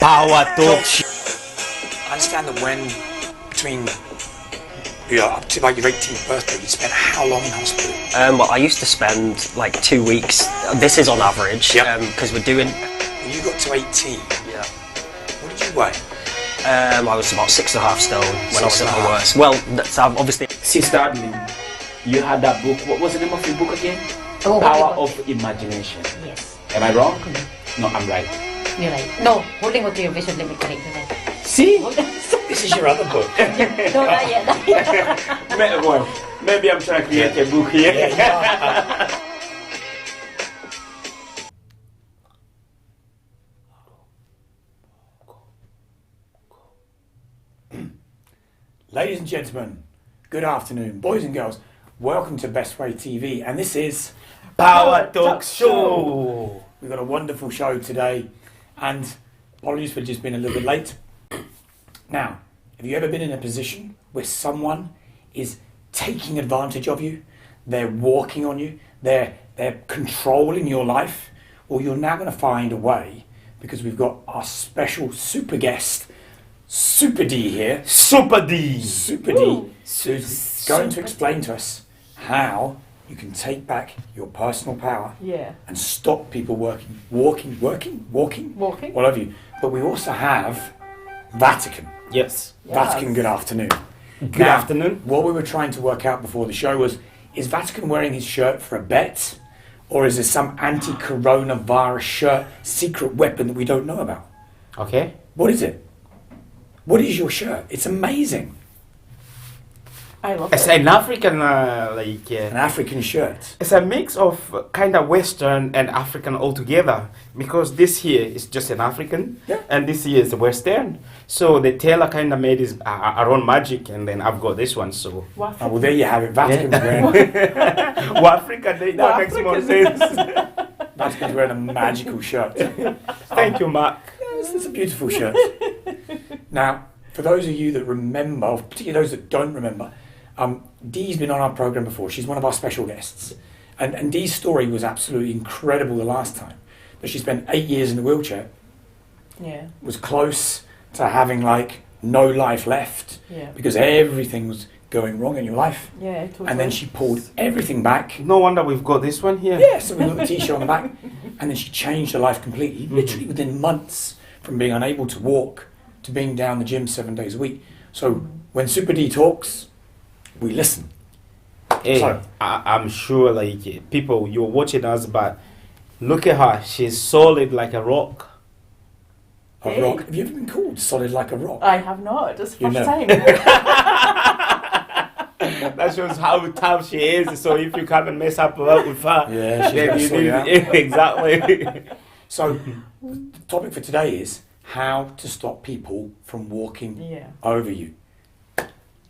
Power Talk Show. I understand that between up to like your 18th birthday, you spent how long in hospital? Well, I used to spend like 2 weeks. This is on average, because we're doing. When you got to 18, Yeah. what did you weigh? I was about 6.5 stone when I was at my worst. Well, that's obviously. Sister Adeline, you had that book. What was the name of your book again? Oh, Power of Imagination. Yes. Am I wrong? No, I'm right. You're right. No, holding on to your vision, let me correct you then. See? This is your other book. No, not yet. Well, maybe I'm trying to create a book here. Ladies and gentlemen, good afternoon, boys and girls. Welcome to Best Way TV, and this is Power Talk Show. We've got a wonderful show today, and apologies for just being a little bit late. Now, have you ever been in a position where someone is taking advantage of you? They're walking on you, they're controlling your life? Well, you're now going to find a way, because we've got our special super guest, Super D here. Super D. Super D, who's going to explain to us how you can take back your personal power and stop people walking all over you. But we also have Vatican. Yes. Vatican, good afternoon. Good afternoon. What we were trying to work out before the show was, is Vatican wearing his shirt for a bet? Or is there some anti-coronavirus shirt, secret weapon that we don't know about? Okay. What is it? What is your shirt? It's amazing. I love It's it. an African, An African shirt. it's a mix of kind of Western and African altogether. Because this here is just an African, and this here is Western. So the tailor kind of made his own magic, and then I've got this one. So Oh, well, there you have it. Vatican's wearing well, African, that makes more sense. Vatican's wearing a magical shirt. Thank you, Mark. It's a beautiful shirt. Now, for those of you that remember, or particularly those that don't remember, Dee's been on our program before. She's one of our special guests. And Dee's story was absolutely incredible the last time. But she spent 8 years in a wheelchair, Yeah, was close to having like no life left yeah, because everything was going wrong in your life. yeah, totally. And then she pulled everything back. No wonder we've got this one here. Yeah, so we got the t-shirt on the back. And then she changed her life completely, literally within months, from being unable to walk to being down the gym 7 days a week. So when Super D talks, we listen. Hey, So- I'm sure like people, you're watching us, but look at her. She's solid like a rock. A Hey. rock. Have you ever been called solid like a rock? I have not. It's the You first know. time. That shows how tough she is. So if you come and mess up with her, Yeah, she's then gonna you sort you out. need exactly. So the topic for today is how to stop people from walking Yeah. over you.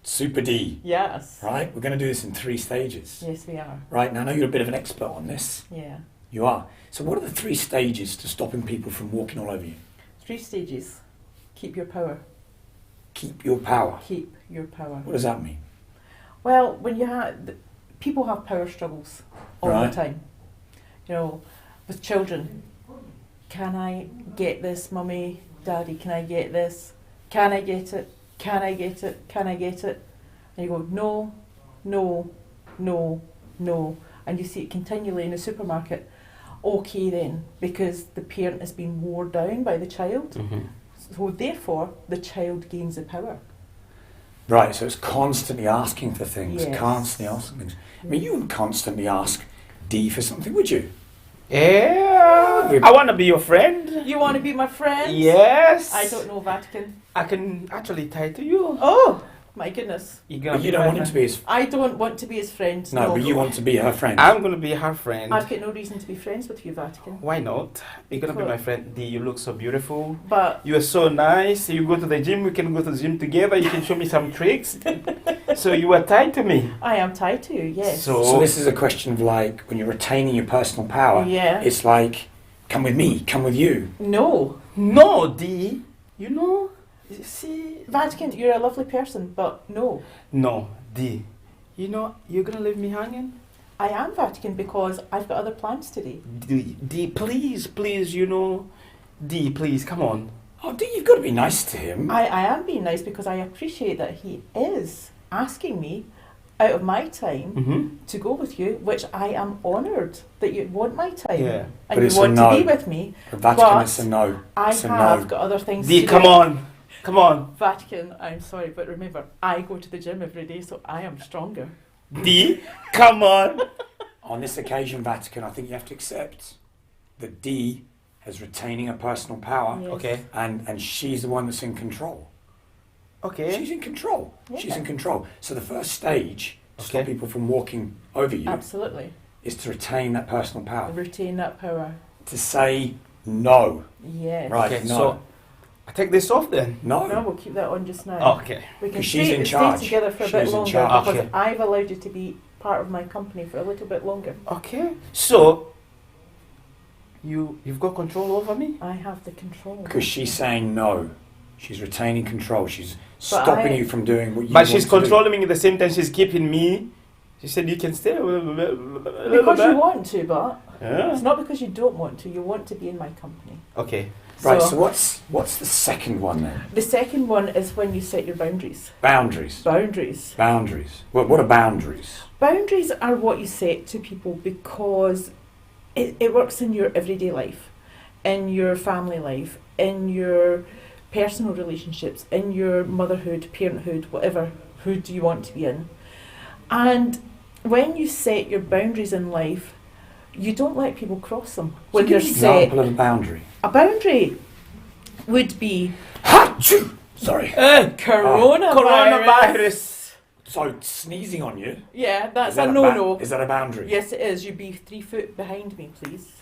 Super D, Yes. right? We're going to do this in 3 stages. Yes, we are. Right, now I know you're a bit of an expert on this. Yeah. You are. So what are the 3 stages to stopping people from walking all over you? 3 stages. Keep your power. Keep your power. Keep your power. What does that mean? Well, when you have people have power struggles all Right. the time. You know, with children, can I get this, mummy, daddy? Can I get this? Can I get it? Can I get it? Can I get it? And you go, no, no, no, no, and you see it continually in the supermarket. Okay, then, because the parent has been worn down by the child, so therefore the child gains the power. Right, so it's constantly asking for things, Yes. constantly asking things. I mean, you wouldn't constantly ask D for something, would you? Yeah, I want to be your friend. You want to be my friend? Yes. I don't know Vatican. I can actually tie to you. Oh, my goodness. You're gonna But you be don't my want him to friend. be his... I don't want to be his friend. No, but you want to be her friend. I'm gonna be her friend. I've got no reason to be friends with you, Vatican. Why not? You're gonna be Cool. my friend. D, you look so beautiful. But You are so nice. You go to the gym. We can go to the gym together. You can show me some tricks. So you are tied to me. I am tied to you, yes. So this is a question of like, when you're retaining your personal power, Yeah. it's like, come with me, come with you. No. No, D. You know. See. Vatican, you're a lovely person, but no. No, D. You know you're gonna leave me hanging. I am Vatican because I've got other plans today. D, please, please. You know. D, please, come on. Oh, Dee, you've got to be nice to him. I am being nice because I appreciate that he is asking me out of my time Mm-hmm. to go with you, which I am honoured that you want my time Yeah. But and it's you a want no. to be with me. The Vatican, but it's a no. I It's a have no. got other things Dee, to come do. on. Come on. Vatican, I'm sorry, but remember, I go to the gym every day, so I am stronger. Dee, come on. On this occasion, Vatican, I think you have to accept that Dee is retaining her personal power, Yes. Okay. and she's the one that's in control. Okay. She's in control. She's Yeah. in control. So the first stage to stop Okay. people from walking over you Absolutely. is to retain that personal power. Retain that power. To say no. Yes. Right. Okay, no. so I take this off then. No, No. we'll keep that on just now. Okay. We can 'Cause she's stay, in stay charge. together for a She's bit in longer charge. because Okay. I've allowed you to be part of my company for a little bit longer. Okay. So you've got control over me? I have the control. Because she's saying no. She's retaining control. She's But stopping I- you from doing what you But want she's to do. controlling me at the same time she's keeping me. She said you can stay. Because you want to, but Yeah. it's not because you don't want to. You want to be in my company. Okay. Right, so what's the second one then? the second one is when you set your boundaries. Boundaries. Boundaries. Boundaries. What are boundaries? Boundaries are what you set to people because it works in your everyday life, in your family life, in your personal relationships, in your motherhood, parenthood, whatever hood you want to be in. And when you set your boundaries in life, you don't let people cross them. When So give they're me an set, example of a boundary. a boundary would be Achoo! Sorry. coronavirus. So sneezing on you. Yeah, that's is that a ba- no-no. Is that a boundary? Yes, it is. You be 3 foot behind me, please.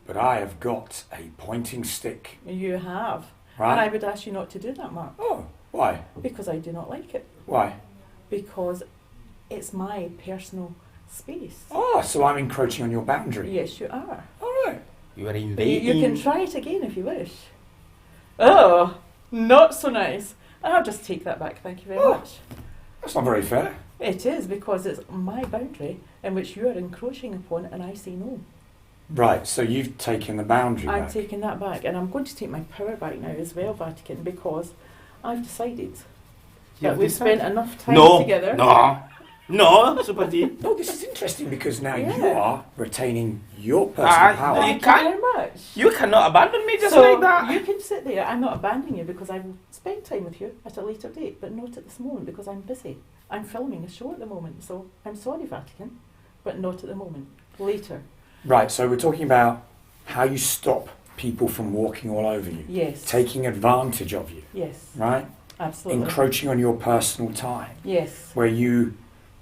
But I have got a pointing stick. You have. And I Right? would ask you not to do that, Mark, Oh, why? because I do not like it. Why? Because it's my personal space. Oh, so I'm encroaching on your boundary. Yes, you are. All right. You are You invading. can try it again if you wish. Oh, not so nice. I'll just take that back. Thank you very Oh. much. That's not very fair. It is because it's my boundary in which you are encroaching upon, and I say no. Right, so you've taken the boundary I'm back. taking that back, and I'm going to take my power back now as well, Vatican, because I've decided that we've spent enough time No. together. No, Super D. No, this is interesting because now you Yeah. are retaining your personal Ah, power. you Thank you can't- very much. You cannot abandon me just so like that. you can sit there. I'm not abandoning you because I will spend time with you at a later date, but not at this moment because I'm busy. I'm filming a show at the moment, so I'm sorry, Vatican, but not at the moment. Later. Right, so we're talking about how you stop people from walking all over you, Yes. taking advantage of you, Yes. right? Absolutely. Encroaching on your personal time, Yes. where you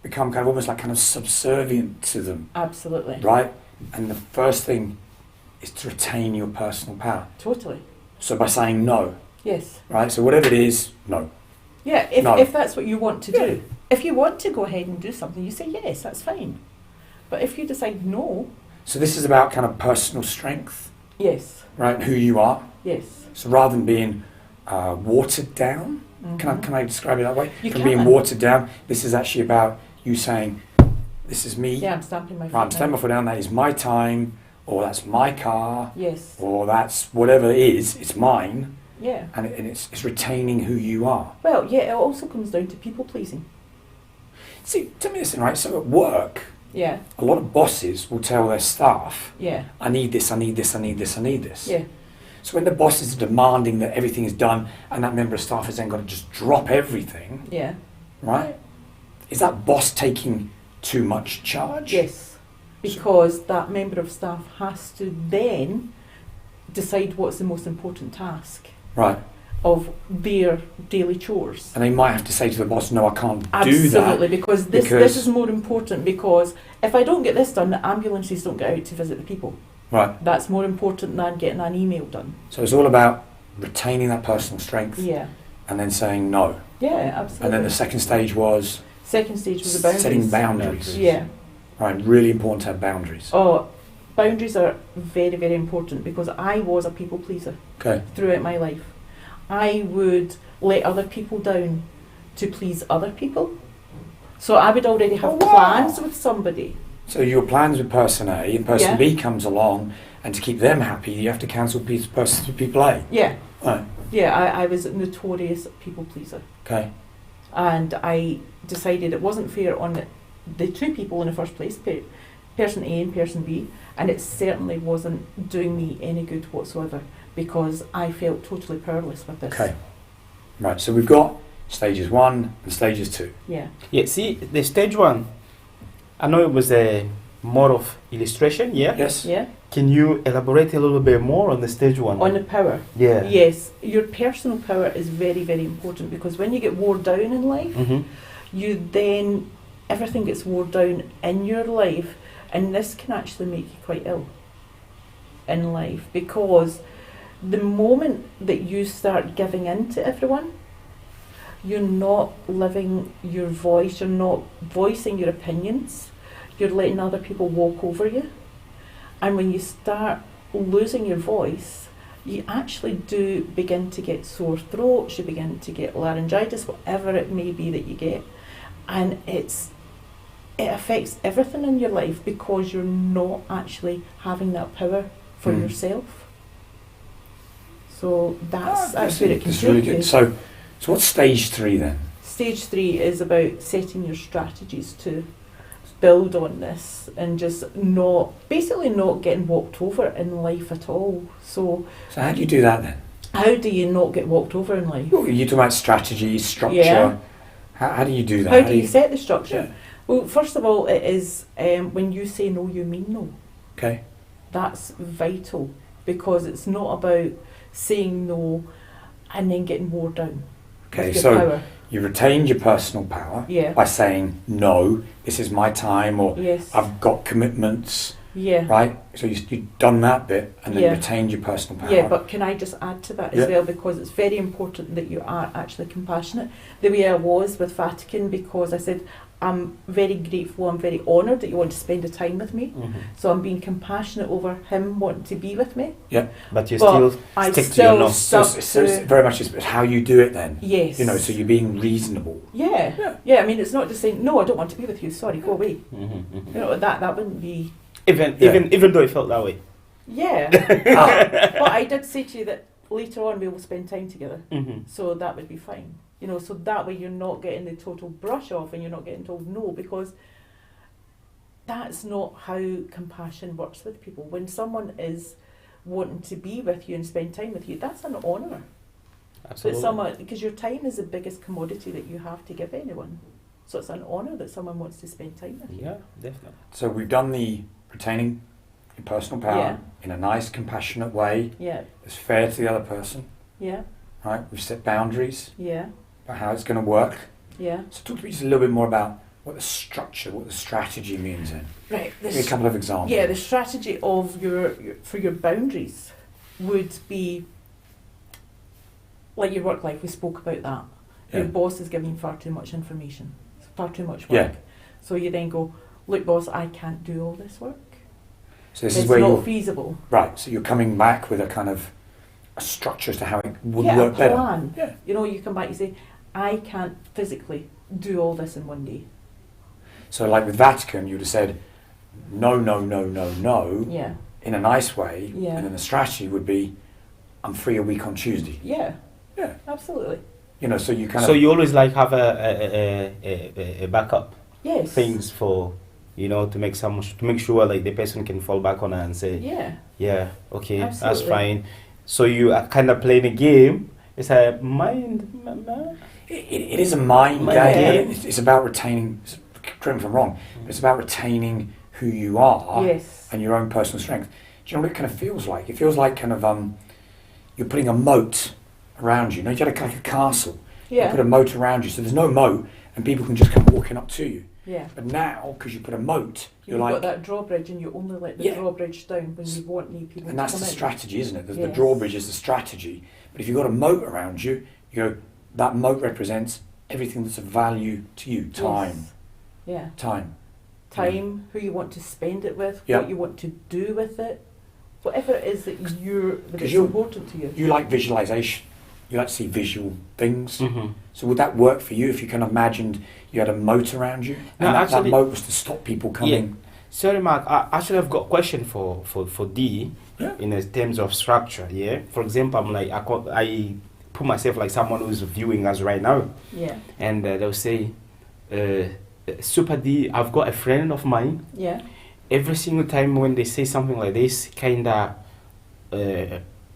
become kind of almost like kind of subservient to them, Absolutely. right? And the first thing is to retain your personal power. Totally. So by saying no, Yes. right? So whatever it is, no. Yeah. If No. if that's what you want to Yeah. do, if you want to go ahead and do something, you say yes. That's fine. But if you decide no, So this is about kind of personal strength, yes. right? And who you are. Yes. So rather than being watered down, Mhm. can I describe it that way? You From can. being watered down, this is actually about you saying, "This is me. Yeah, I'm stamping my foot. Right, I'm now. standing my foot down. That is my time, or that's my car, Yes. or that's whatever it is. It's mine, Yeah. and it's retaining who you are." Well, yeah, it also comes down to people pleasing. See, tell me this, right? So at work, Yeah. a lot of bosses will tell their staff, Yeah. "I need this, I need this, I need this, I need this." Yeah. So when the bosses are demanding that everything is done, and that member of staff has then got to just drop everything, Yeah. right? Is that boss taking too much charge? Yes. Because that member of staff has to then decide what's the most important task Right. of their daily chores. And they might have to say to the boss, "No, I can't do Absolutely, that." because this because- is more important, because if I don't get this done, the ambulances don't get out to visit the people. Right. That's more important than getting an email done. So it's all about retaining that personal strength Yeah. and then saying no. Yeah, absolutely. And then the second stage was second stage was the boundaries. setting boundaries. Yeah. Right, really important to have boundaries. Oh, boundaries are very, very important because I was a people pleaser Okay. throughout my life. I would let other people down to please other people. So I would already have Oh, wow. plans with somebody. So your plans with person A and person Yeah. B comes along, and to keep them happy, you have to cancel person people A. Yeah. Right. Yeah, I was a notorious people pleaser. Okay. And I decided it wasn't fair on the two people in the first place, person A and person B, and it certainly wasn't doing me any good whatsoever because I felt totally powerless with this. Okay. Right. So we've got stages 1 and stages 2. Yeah. Yeah, see, the stage 1, I know it was a more of illustration, yeah? Yes. Yeah. Can you elaborate a little bit more on the stage 1? On the power. Yeah. Yes, your personal power is very, very important because when you get wore down in life, Mm-hmm. you then, everything gets wore down in your life, and this can actually make you quite ill in life because the moment that you start giving in to everyone, you're not living your voice, you're not voicing your opinions, you're letting other people walk over you. And when you start losing your voice, you actually do begin to get sore throats, you begin to get laryngitis, whatever it may be that you get. And it affects everything in your life because you're not actually having that power for yourself. So that's where it can That's take really you. good. So what's stage 3 then? Stage 3 is about setting your strategies to build on this and just not getting walked over in life at all. So So how do you do that then? how do you not get walked over in life? Well, you talk about strategy, structure. Yeah. How do you do that? How do you set the structure? Yeah. Well, first of all, it is when you say no, you mean no. Okay. That's vital because it's not about saying no and then getting wore down. Okay. with your So power. you retained your personal power Yeah. by saying no. This is my time, or Yes. I've got commitments. Yeah. Right. So you've done that bit, and then Yeah. retained your personal power. Yeah, but can I just add to that as Yeah. well, because it's very important that you are actually compassionate. The way I was with Vatican, because I said, I'm very grateful, I'm very honoured that you want to spend the time with me. Mm-hmm. So I'm being compassionate over him wanting to be with me. But you But still I stick to your still no. So stuck it's to... very much it's how you do it then. Yes. You know, so you're being reasonable. Yeah. Yeah. Yeah, I mean, it's not just saying, no, I don't want to be with you, sorry, go away. Mm-hmm. You know, that wouldn't be... Even though it felt that way. Yeah. But I did say to you that later on we will spend time together. Mm-hmm. So that would be fine. You know, so that way you're not getting the total brush off and you're not getting told no, because that's not how compassion works with people. When someone is wanting to be with you and spend time with you, that's an honour. That Absolutely. someone, because your time is the biggest commodity that you have to give anyone. So it's an honour that someone wants to spend time with you. Yeah, definitely. So we've done the retaining your personal power Yeah. in a nice, compassionate way Yeah, that's fair to the other person. yeah, Right. We've set boundaries yeah, about how it's going to work. yeah. So talk to me just a little bit more about what the structure, what the strategy means then. Right. Give me a couple of examples. Yeah, the strategy of your for your boundaries would be like your work life. We spoke about that. Your Yeah. boss is giving you far too much information, far too much work. Yeah. So you then go, look, boss, I can't do all this work. So this It's is where not you're feasible. right. So you're coming back with a kind of a structure as to how it would Yeah, work a better. plan. Yeah. You know, you come back, you say, I can't physically do all this in one day. So like with Vatican, you'd have said no, no, no, no, no Yeah, in a nice way, Yeah. and then the strategy would be I'm free a week on Tuesday. yeah, Yeah. absolutely. You know, so you kind So of you always like have a backup Yes. things for, you know, to make sure like the person can fall back on it and say, Yeah, yeah, okay, that's Absolutely. fine. So you are kind of playing a game. It's a mind. it is a mind Mind game. game. It's about retaining. Correct me if I'm wrong. But it's about retaining who you are yes. and your own personal strength. Do you know what it kind of feels like? It feels like kind of you're putting a moat around you. You know, you had like a castle. You Yeah, put a moat around you, so there's no moat, and people can just come walking up to you. yeah. But now, because you put a moat, you're You've got like, that drawbridge and you only let the Yeah. drawbridge down when you want new people and to that's come the in. strategy, isn't it? The Yes. drawbridge is the strategy. But if you've got a moat around you, you go, that moat represents everything that's of value to you. Time. Yes. Yeah. Time. Time, who you want to spend it with, Yeah. what you want to do with it, whatever it is that that 'Cause is you're- important to you. You like visualization. You like to see visual things. Mm-hmm. So would that work for you if you kind of imagined you had a moat around you? And No, that actually- moat was to stop people coming. Sorry, Mark. Actually, I've got a question for D Yeah. in terms of structure. Yeah. For example, I'm like put myself like someone who's viewing us right now, Yeah. and they'll say, Super D, I've got a friend of mine. Yeah. Every single time when they say something like this, kinda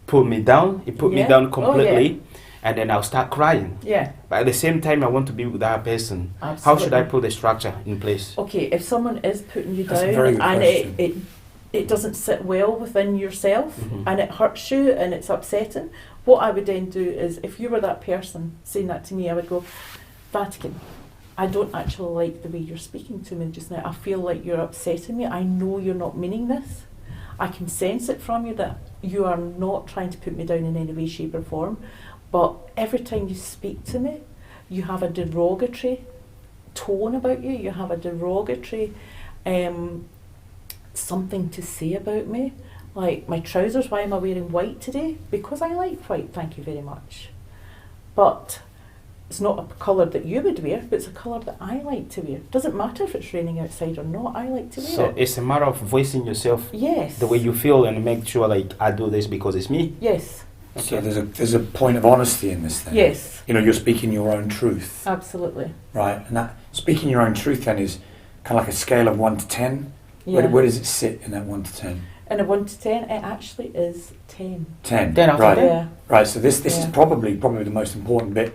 pull me down. It put me Yeah. down Oh, completely, and then I'll start crying. Yeah. But at the same time, I want to be with that person. How should Absolutely. I put the structure in place? Okay, if someone is putting you That's a down very good and question. it doesn't sit well within yourself Mhm. and it hurts you and it's upsetting, what I would then do is, if you were that person saying that to me, I would go, Vatican, I don't actually like the way you're speaking to me just now. I feel like you're upsetting me. I know you're not meaning this. I can sense it from you that you are not trying to put me down in any way, shape or form. But every time you speak to me, you have a derogatory tone about you. You have a derogatory something to say about me. Like my trousers, why am I wearing white today? Because I like white, thank you very much. But it's not a colour that you would wear, but it's a colour that I like to wear. Doesn't matter if it's raining outside or not, I like to wear So it. it's a matter of voicing yourself Yes. the way you feel and make sure like I do this because it's me. Yes. So there's a point of honesty in this then. Yes. You know, you're speaking your own truth, Absolutely. right? And that speaking your own truth then is kind of like a scale of 1 to 10. Yeah. Where does it sit in that 1 to 10? And a 1 to 10, it actually is 10. 10. 10 out of right. 10. Yeah. Right. So this is Yeah. probably the most important bit,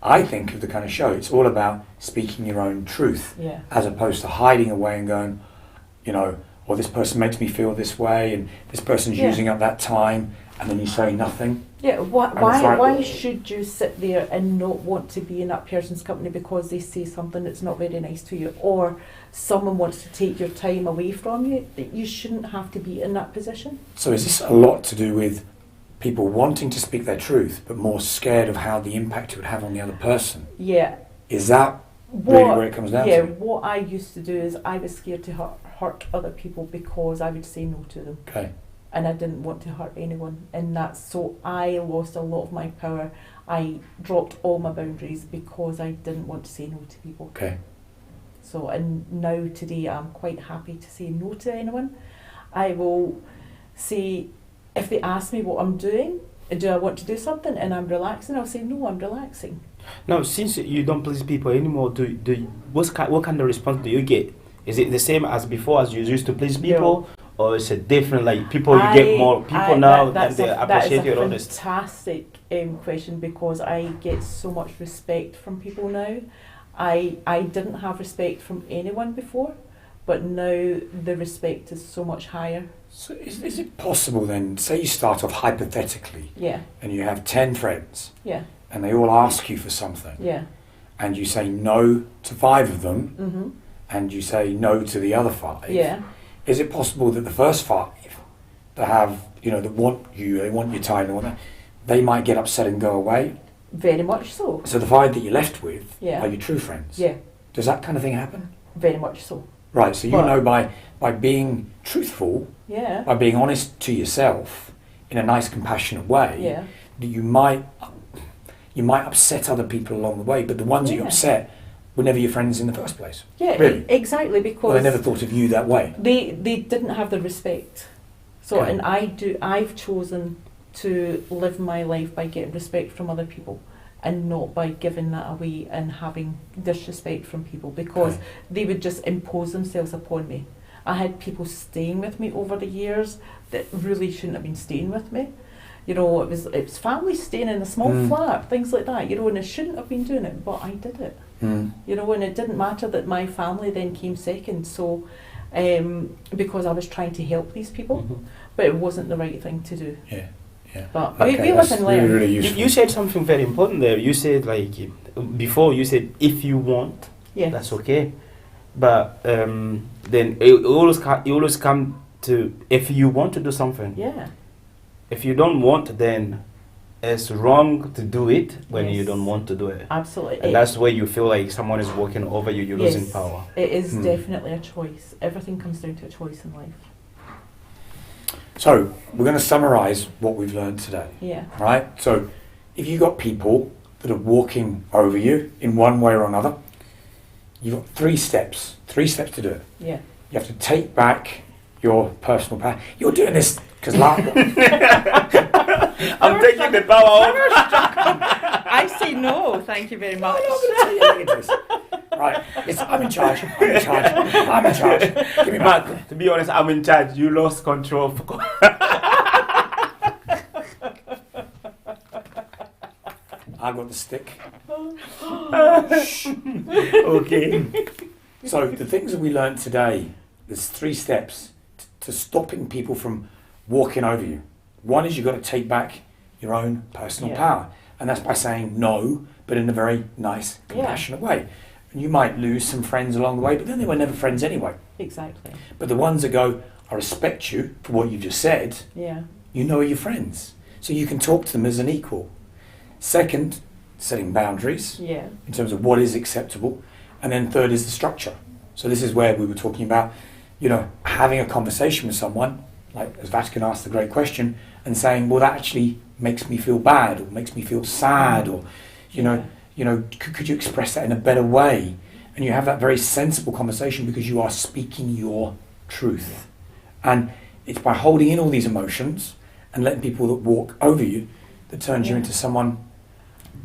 I think, of the kind of show. It's all about speaking your own truth, Yeah. as opposed to hiding away and going, you know, well, this person makes me feel this way, and this person's Yeah. using up that time, and then you say nothing. Yeah, why, And it's like- why should you sit there and not want to be in that person's company because they say something that's not very nice to you, or someone wants to take your time away from you? You shouldn't have to be in that position. So is this a lot to do with people wanting to speak their truth, but more scared of how the impact it would have on the other person? Yeah. Is that really where it comes down yeah, to? what I used to do is I was scared to hurt other people because I would say no to them. Okay. And I didn't want to hurt anyone, and that's so I lost a lot of my power. I dropped all my boundaries because I didn't want to say no to people. Okay. So, and now today I'm quite happy to say no to anyone. I will say, if they ask me what I'm doing, do I want to do something and I'm relaxing, I'll say no, I'm relaxing. Now, since you don't please people anymore, what kind of response do you get? Is it the same as before, as you used to please people, or is it different? Like people, you get more people now, and they appreciate your honesty. That's a fantastic question, because I get so much respect from people now. I didn't have respect from anyone before, but now the respect is so much higher. So is it possible then, say you start off hypothetically, Yeah, and you have 10 friends, yeah, and they all ask you for something, yeah. and you say no to 5 of them, Mhm. and you say no to the other 5, Yeah. is it possible that the first 5 that have, you know, that want you, they want your time, they want that, they might get upset and go away? Very much so. So the 5 that you're left with Yeah. are your true friends? Yeah, Does that kind of thing happen? very much so. Right, so you But- know by being truthful, Yeah. by being honest to yourself in a nice, compassionate way, Yeah. that you might upset other people along the way, but the ones that you Yeah. upset were never your friends in the first place. Yeah, Really? exactly, because Well, they never thought of you that way. they didn't have the respect. So, Okay. and I've chosen to live my life by getting respect from other people and not by giving that away and having disrespect from people, because Okay. they would just impose themselves upon me. I had people staying with me over the years that really shouldn't have been staying with me. You know, it was family staying in a small Mm. flat, things like that, you know, and I shouldn't have been doing it, but I did it. You know, and it didn't matter that my family then came second, so because I was trying to help these people, Mhm. but it wasn't the right thing to do. Yeah, yeah. But Okay, we live that's and learn. really, really You, useful. you said something very important there. You said like before. You said if you want, Yes. that's okay. But then it always come to if you want to do something. Yeah. If you don't want, then it's wrong to do it when you Yes. don't want to do it. Absolutely. And that's where you feel like someone is walking over you. You're losing Yes. power. It is Hmm. definitely a choice. Everything comes down to a choice in life. So we're going to summarise what we've learned today, Yeah. right? So if you've got people that are walking over you in one way or another, you've got 3 steps to do it. Yeah. You have to take back your personal power. You're doing this because I'm taking the power over. I say no, thank you very much. I'm not going to tell you anything to this. Right, I'm in charge. I'm in charge. I'm in charge. Give me back. Mark, to be honest, I'm in charge. You lost control. I got the stick. Okay. So the things that we learned today, there's 3 steps to stopping people from walking over you. One is you've got to take back your own personal Yeah. power. And that's by saying no, but in a very nice, compassionate way. And you might lose some friends along the way, but then they were never friends anyway. Exactly. But the ones that go, I respect you for what you've just said, Yeah. you know are your friends. So you can talk to them as an equal. Second, setting boundaries Yeah. in terms of what is acceptable. And then third is the structure. So this is where we were talking about, having a conversation with someone, like as Vatican asked the great question, and saying, well, that actually makes me feel bad or makes me feel sad or, could you express that in a better way? And you have that very sensible conversation because you are speaking your truth. And it's by holding in all these emotions and letting people that walk over you that turns you into someone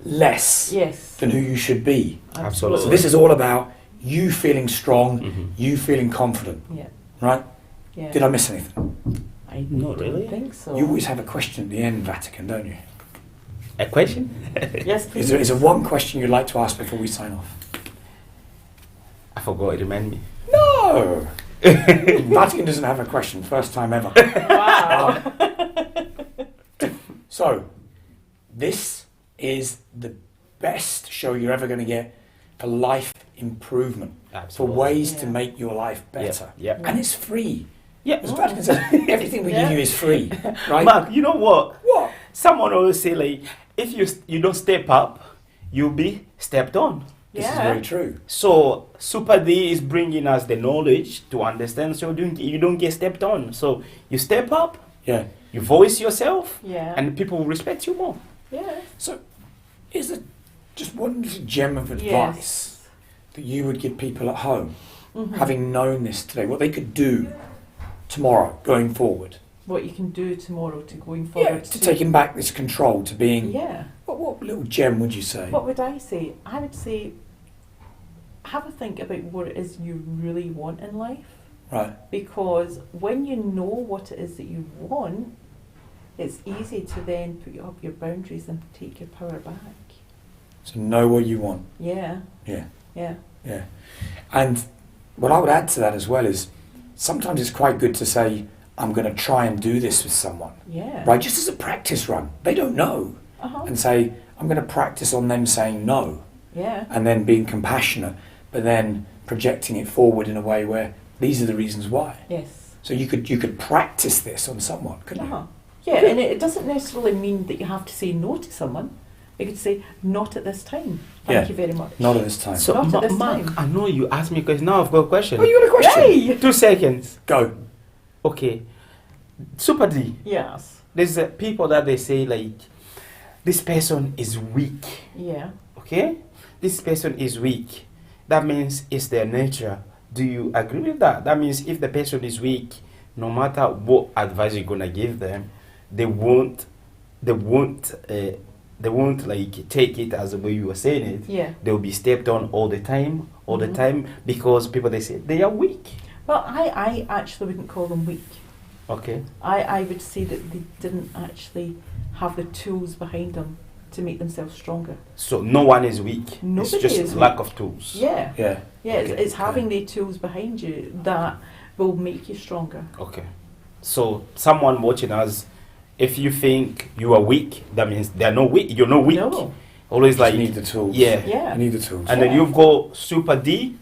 less Yes. than who you should be. Absolutely. So this is all about you feeling strong, you feeling confident, Yeah. right? Yeah. Did I miss anything? I Not really. don't think so. You always have a question at the end, Vatican, don't you? A question? Yes, please. Is there one question you'd like to ask before we sign off? I forgot. Remind me. No! Vatican doesn't have a question, first time ever. Wow. So, this is the best show you're ever going to get for life improvement, Absolutely. for ways to Yeah. make your life better. Yeah. And it's free. Yeah. As Vatican says, everything we give you is free, right? Mark, you know what? What? Someone always say like, if you don't step up, you'll be stepped on. This is Yeah. very true. So Super D is bringing us the knowledge to understand. So you don't get stepped on. So you step up, Yeah. you voice yourself, Yeah. and people will respect you more. Yeah. So, is there just one little gem of advice that you would give people at home, having known this today, what they could do tomorrow going forward? What you can do tomorrow to going forward. Yeah, to taking back this control, to being. Yeah. What little gem would you say? What would I say? I would say have a think about what it is you really want in life. Right. Because when you know what it is that you want, it's easy to then put up your boundaries and take your power back. So know what you want. Yeah. Yeah. Yeah. Yeah. And what I would add to that as well is sometimes it's quite good to say, I'm going to try and do this with someone. Yeah. Right? Just as a practice run. They don't know. Uh-huh. And say, I'm going to practice on them saying no. Yeah. And then being compassionate, but then projecting it forward in a way where these are the reasons why. Yes. So you could practice this on someone, couldn't you? Uh-huh. Yeah, and it doesn't necessarily mean that you have to say no to someone. You could say, not at this time. Thank Yeah. you very much. Not at this time. So Not at this Mark, time. I know you asked me a question. Now I've got a question. Oh, you got a question? Yay! 2 seconds. Go. Okay. Super D. Yes. There's people that they say like, this person is weak. Yeah. Okay? This person is weak. That means it's their nature. Do you agree with that? That means if the person is weak, no matter what advice you're gonna give them, they won't like take it as the way you were saying it. Yeah. They'll be stepped on all the time, because people they say they are weak. Well, I actually wouldn't call them weak. Okay. I would say that they didn't actually have the tools behind them to make themselves stronger. So no one is weak. Nobody it's just is lack weak. of tools. Yeah. Yeah. Yeah, Okay. it's having the tools behind you that will make you stronger. Okay. So someone watching us, if you think you are weak, that means they're not weak. You're not weak. No. Always Just like need the tools. yeah. Yeah. You need the tools. And then you've got Super D.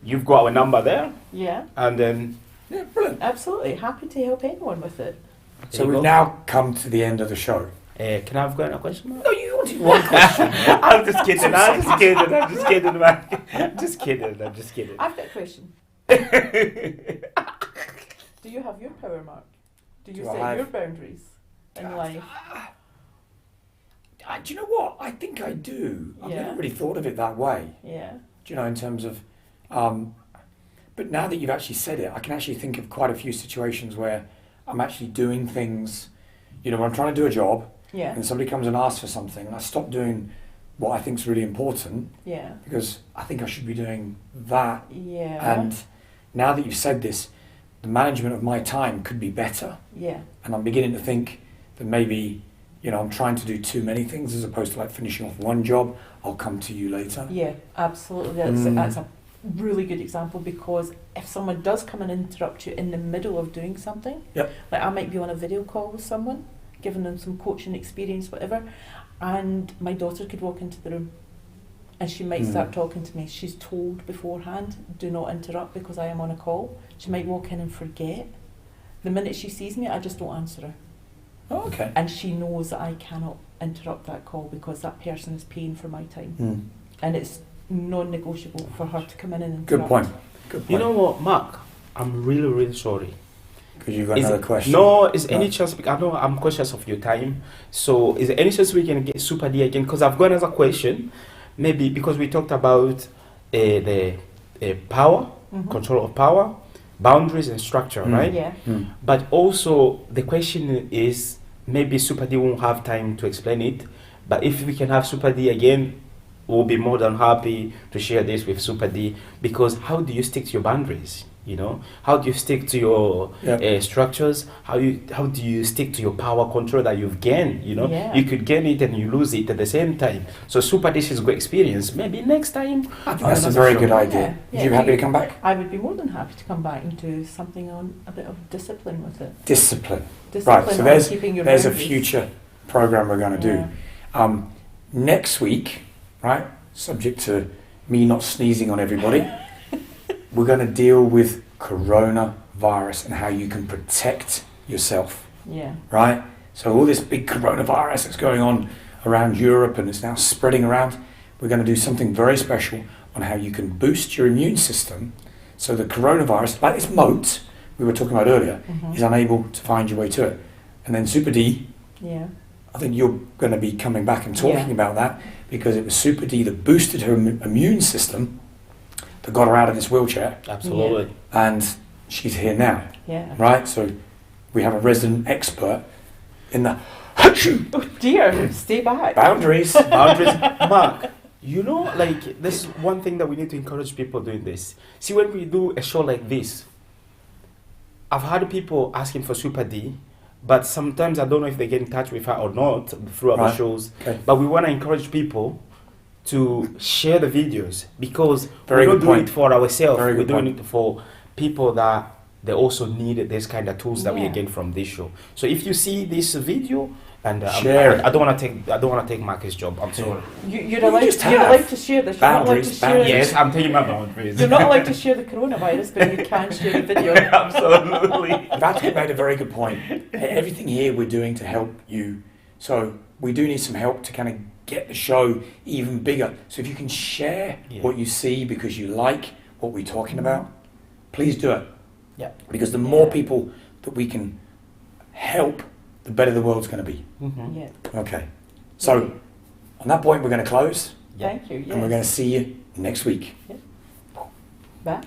You've got our number there, Yeah. and then Yeah, brilliant. Absolutely. Happy to help anyone with it. So there you we've go. now come to the end of the show. Can I have got a question? Mark? No, you wanted one question. I'm just kidding. I'm just kidding. I'm just kidding, man. I'm just kidding. I'm just kidding. I've got a question. Do you have your power, Mark? Do you Do I set have- your boundaries in life? Do you know what? I think I do. I've Yeah. never really thought of it that way. Yeah. Do you know, in terms of, but now that you've actually said it, I can actually think of quite a few situations where I'm actually doing things, you know, when I'm trying to do a job Yeah. and somebody comes and asks for something, and I stop doing what I think is really important Yeah. because I think I should be doing that. Yeah. And now that you've said this, the management of my time could be better. Yeah. And I'm beginning to think that maybe, you know, I'm trying to do too many things as opposed to like finishing off one job. I'll come to you later. Yeah, absolutely. That's a really good example, because if someone does come and interrupt you in the middle of doing something, Yep. like I might be on a video call with someone, giving them some coaching experience, whatever, and my daughter could walk into the room and she might start talking to me. She's told beforehand, do not interrupt because I am on a call. She might walk in and forget. The minute she sees me, I just don't answer her. Oh, okay. And she knows that I cannot interrupt that call because that person is paying for my time. Mm. And it's non-negotiable for her to come in and interrupt. Good point. Good point. You know what, Mark? I'm really, really sorry. Because you've got Is another it- question. No, is No. any chance? I know I'm conscious of your time. So, is there any chance we can get Super D again? Because I've got another question. Maybe because we talked about the power, Mhm. control of power, boundaries, and structure, right? Yeah. Mm. But also, the question is maybe Super D won't have time to explain it. But if we can have Super D again, we'll be more than happy to share this with Super D. Because how do you stick to your boundaries? You know, how do you stick to your Yeah. structures? How do you stick to your power control that you've gained? You know, Yeah. you could gain it and you lose it at the same time. So Super D is good experience. Maybe next time. That's a very good idea. Yeah, yeah. You happy to come back? I would be more than happy to come back and do something on a bit of discipline with it. Discipline. Discipline Right, so on keeping your there's a boundaries. future program we're going to Yeah. do. Next week, right, subject to me not sneezing on everybody, we're going to deal with coronavirus and how you can protect yourself, Yeah. right? So all this big coronavirus that's going on around Europe and it's now spreading around, we're going to do something very special on how you can boost your immune system so the coronavirus, like this moat we were talking about earlier, is unable to find your way to it. And then Super D, Yeah. I think you're going to be coming back and talking Yeah. about that because it was Super D that boosted her immune system that got her out of this wheelchair, Absolutely. and she's here now, Yeah. right? So we have a resident expert in the Oh dear, stay back. boundaries. Boundaries. Mark, you know, like, this is one thing that we need to encourage people doing this. See, when we do a show like this, I've had people asking for Super D, but sometimes I don't know if they get in touch with her or not through our Right. shows. Okay. But we want to encourage people to share the videos because Very we're good not doing point. it for ourselves. Very We're good doing point. it for people that they also need this kind of tools that we Yeah. gain from this show. So if you see this video, and Share it. I don't want to take Marcus' job. I'm sorry. You're You allowed. just You're have allowed to share this. You're not allowed to boundaries, share. boundaries. Yes, I'm taking my boundaries. You're not allowed to share the coronavirus, but you can share the video. Absolutely. That's made a very good point. Everything here we're doing to help you. So we do need some help to kind of get the show even bigger. So if you can share Yeah. what you see because you like what we're talking about, please do it. Yeah. Because the more Yeah. people that we can help, the better the world's going to be. Mm-hmm. Yeah. Okay. So on that point, we're going to close Thank you. and we're going to Yes. see you next week. Bye.